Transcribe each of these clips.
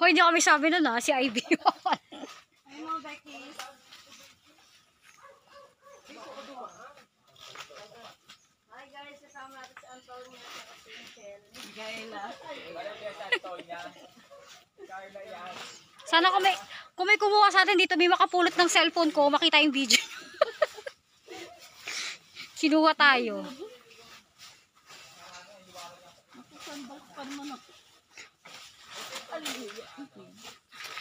Hoy, hindi kami sabi nun ha, si Ivy. Hello, Becky. Hi guys, kasama natin si Antonia at si Michelle. Gaila. Sana kung may kumuha sa atin dito, may makapulot ng cellphone ko, makita yung video. Kinuha tayo.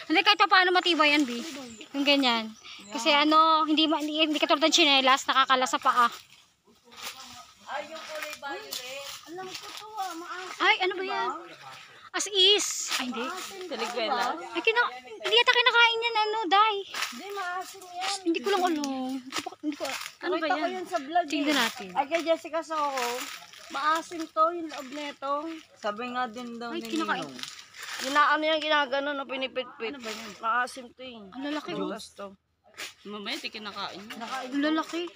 Hindi kahit pa paano matibay yan, B. Yung ganyan. Kasi ano, hindi katulad ng tsinelas, nakakala sa paa. Ay, yung kulay violet. Alam ko to maas. Ay, ano ba yan? As is. Ay, hindi. Taligwela. Ay, hindi yata kinakain yan, ano, Day. Hindi, maasim yan. Hindi ko lang alam. Ano ba Nakita ko yan? yun sa vlog Tingnan natin. Ay, kay Jessica Soho. Maasim to, yung loob neto. Sabi nga din daw Ay, ni kinakain. Ninong. Ano yan, ginagano na pinipit-pit. Ano ba yan? Maasim to eh. Ang lalaki. Juice to. Mamaya, di kinakain. Ang lalaki.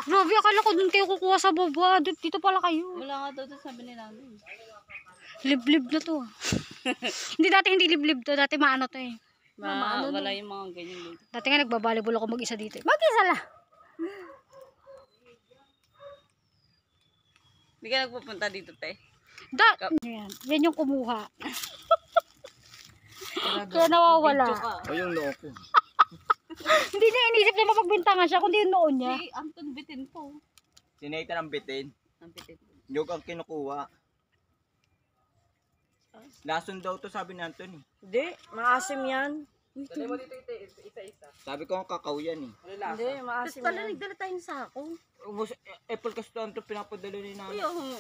Grabe, akala ko dun kayo kukuha sa baba. Dito pala kayo. Wala nga daw sabi nila. Liblib na to. Hindi dati hindi liblib to. Dati maano to eh. Wala yung mga ganyan. Dati nga nagbabalibol ako mag-isa dito. Mag-isa la. Hindi ka nagpupunta dito, te. Yan yung kumuha. Kaya nawawala. O yung noo ko. Hindi niya inisip na mapagbintangan siya, kundi yung noon niya. Si Anton bitin po. Si Nathan ang bitin. Ang bitin. Yung ang kinukuha. Lason daw to sabi ni Anthony. Hindi, maasim yan. Sabi ko ang kakao yan eh. Hindi, maasim yan. Nagdala tayong sako. Apple kasi ito pinapadala ni Nana. Ayun.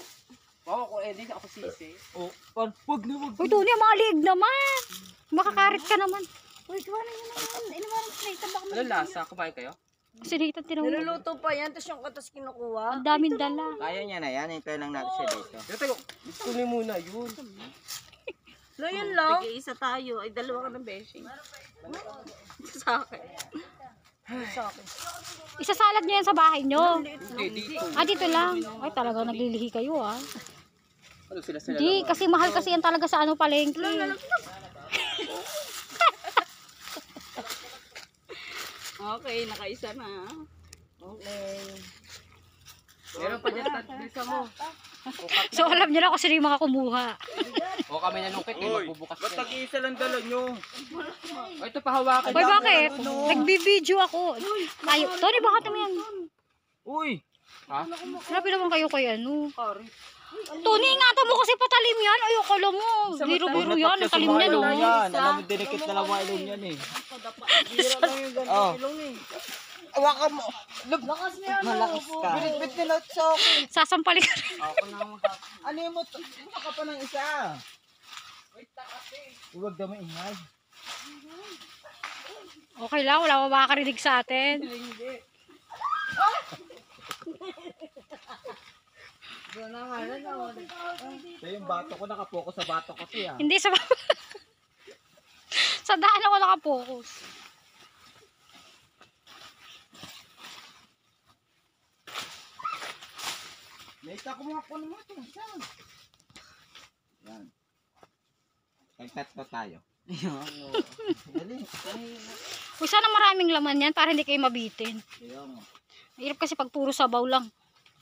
Bawa ko, Eddie, ako sisi. Oh, wag na wag. Uy, Tony, mga liig naman. Makakarit ka naman. Uy, gawa na yun naman. Inawaran sa Nathan, baka Ano lasa? Kumain kayo? Si Nathan tinawag. Niluluto pa yan, tapos yung katas kinukuha. Ang daming dala. Kaya niya na yan, hintayin lang natin siya dito. Ito, kunin muna yun. No, yun lang. Isa tayo. Ay, dalawa ka ng beshing. Sa akin. Isasalad niyo yan sa bahay niyo. Hindi, dito. Ah, dito lang. Ay, talagang naglilihi kayo ah. Ano sila? Hindi, kasi mahal kasi yan talaga sa ano palengke. Okay, nakaisa na. Okay. Meron pa dyan tatlisa mo. So, alam niyo na kung sino yung mga kumuha. O kami nanukit, eh, magbubukas Ba't yan. tag-iisa lang dala nyo? O, ito pahawakan. Uy, bakit? Nagbibideo ako. Ay, Tony, baka naman yan. Uy! Ha? Grabe naman kayo kay ano. Tony, ingatan mo kasi patalim yan. Ayoko lang mo. Biro-biro yan. Ang talim niya, no? Alam mo, dinikit na lang mga ilong yan eh. Oh. Awakan mo. Lakas niya. Malakas ka. Binitbit nila sa akin. Sasampali ka rin. Ako na mo. Ano yung mo? Baka pa ng isa. Huwag daw maingay. Okay lang, wala pa makakarinig sa atin. So yung bato ko, nakapokus sa bato ko siya. Hindi sa... sa daan ako nakapokus. Naita ko mga puno mo ito. Yan. Tagtatlo tayo. Dali. Uy, sana maraming laman yan para hindi kayo mabitin. Kaya mo. Mahirap kasi pag puro sabaw lang.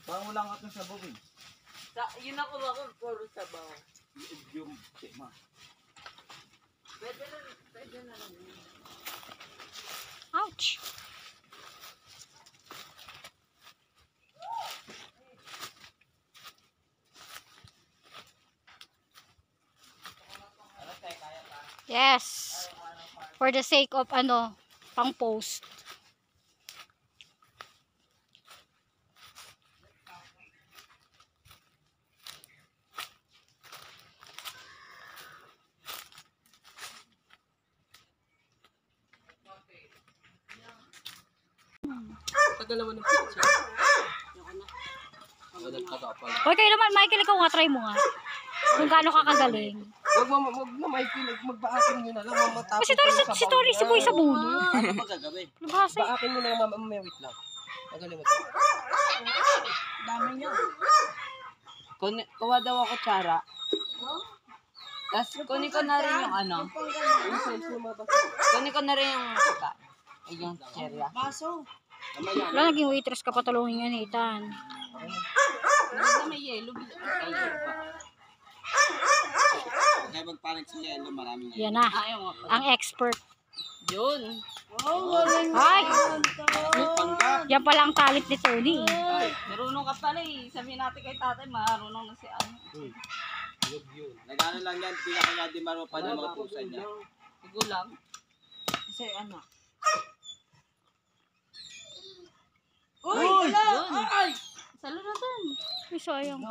Parang wala nga itong sabaw eh. Yun ako ako, puro sabaw. Yung tema. Pwede na lang. Ouch! Yes. For the sake of ano, pang post. Tagal naman ng picture. Hoy, kayo naman, Michael, ikaw nga, try mo nga. Kung gaano ka kagaling. Wag na Mikey, magbaakin nyo na lang. Mamatapos Si Tori, si Boy sa buno. Ano ba gagawin? Nabasa. Baakin mo na yung mamaya, wait lang. Magaling mo. Dami niya. Kuha daw ako tsara. Tapos kunin ko na rin yung ano. Kunin ko na rin yung suka. Ay, yung cherry. Wala, naging waitress ka pa, tulungin nga ni Ethan. Maganda may yellow. Ay, yellow pa. Kaya magpanik sa yelo, maraming Yan na, Ayaw nga pa. ang expert. Yun. Ay! panggap. Yan pala ang talent ni Tony. Ay, marunong ka pala eh. Sabihin natin kay tatay, marunong na si ano. Nagano lang yan, hindi na kanya di marupan yung mga pusa niya. Sigo lang. Kasi anak. Uy! Yun. Ay! Salo na dun. Ay, sayang.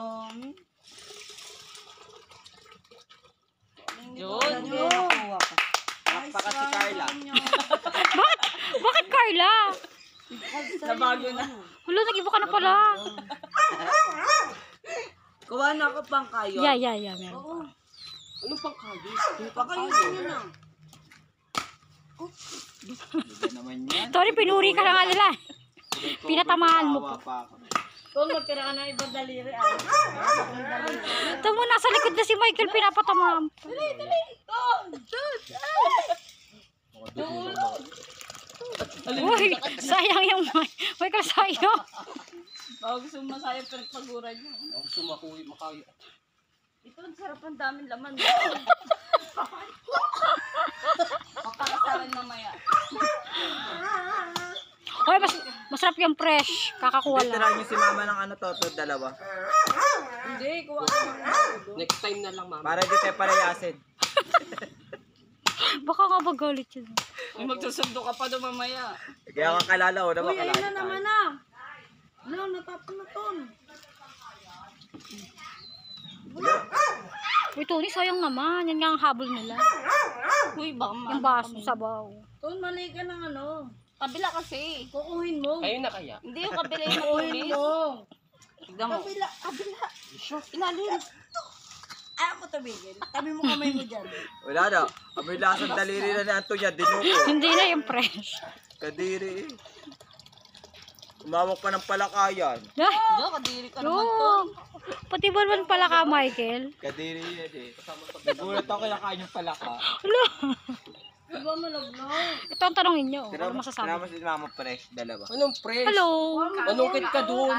Yun. Nakapaka si Carla. Bakit Carla? Nabago na. Hulo, nag-iba ka na pala. Kuha na ako pang kayo. Yeah, meron. Anong pang kayo? Pakayo nyo na. Hindi naman yan. Tony, pinuri ka na nga nila. Pinatamaan mo pa. Kung magtira ka ng ibang daliri, ay. Ito mo, nasa likod na si Michael, pinapatamaan. Uy, sayang yung Michael, sayang. Baka gusto mo masaya pero paguran nyo. Ang sumakuwi, makawi. Ito, ang sarap ang daming laman. Makakasalan mamaya. Uy, masarap yung fresh. Kakakuha lang. Tirahan niyo si mama ng ano to, dalawa. Hindi, kuha ka ng Next time na lang mama. Para di tayo palayasin. Baka nga magalit yun. Kung magsusundo ka pa doon mamaya. Kaya kakalala ko na makalala. Ayun na naman na. Ano, natapon na to. Uy, Tony, sayang naman. Yan nga ang habol nila. Uy, baka Yung baso, sabaw. Ton, mali ka ng ano. Kabila kasi. Kukuhin mo. Ayun na kaya. Hindi yung kabila yung kukuhin mo. Tignan mo. Kabila. Ilalim. Ayaw ko tabigil. Tabi mo kamay mo dyan. Wala na. Amoy lasang daliri na ni Antonia. Dinuko. Hindi na yung fresh. Kadiri. Umawak pa ng palakayan. Diyo, kadiri ka naman to. Yung, pati balwan pala ka, Michael. Kadiri yan eh. Nagulat ako kinakain yung palaka. Hello. Diba malaglag? Ito ang tanongin nyo. Tira Ano mo masasabi? si mama fresh, dalawa. Anong fresh? Hello. Manungkit ka doon.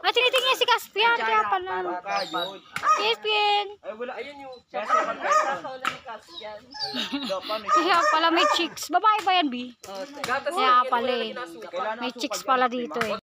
Ah, tinitingnan si Caspian. Kaya pala. Palaka yun. Caspian. Ay wala, ayun yung. Kaya Kakaulan ni Cass yan. Kaya pala may chicks. Babae ba yan, B? Gatas Kaya yan, pala wala eh. na ginasuka. May chicks pala dito eh.